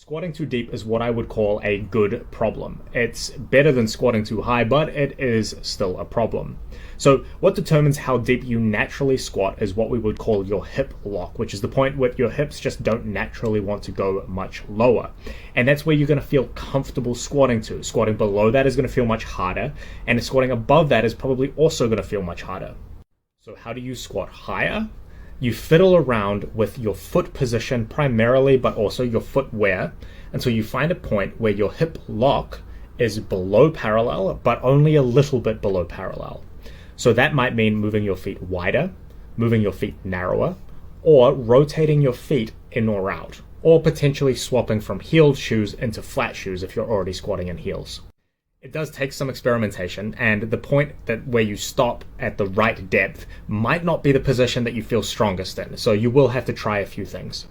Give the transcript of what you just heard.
Squatting too deep is what I would call a good problem. It's better than squatting too high, but it is still a problem. So what determines how deep you naturally squat is what we would call your hip lock, which is the point where your hips just don't naturally want to go much lower. And that's where you're going to feel comfortable squatting to. Squatting below that is going to feel much harder, and squatting above that is probably also going to feel much harder. So how do you squat higher? You fiddle around with your foot position primarily, but also your footwear, until you find a point where your hip lock is below parallel, but only a little bit below parallel. So that might mean moving your feet wider, moving your feet narrower, or rotating your feet in or out, or potentially swapping from heeled shoes into flat shoes if you're already squatting in heels. It does take some experimentation, and the point that where you stop at the right depth might not be the position that you feel strongest in, so you will have to try a few things.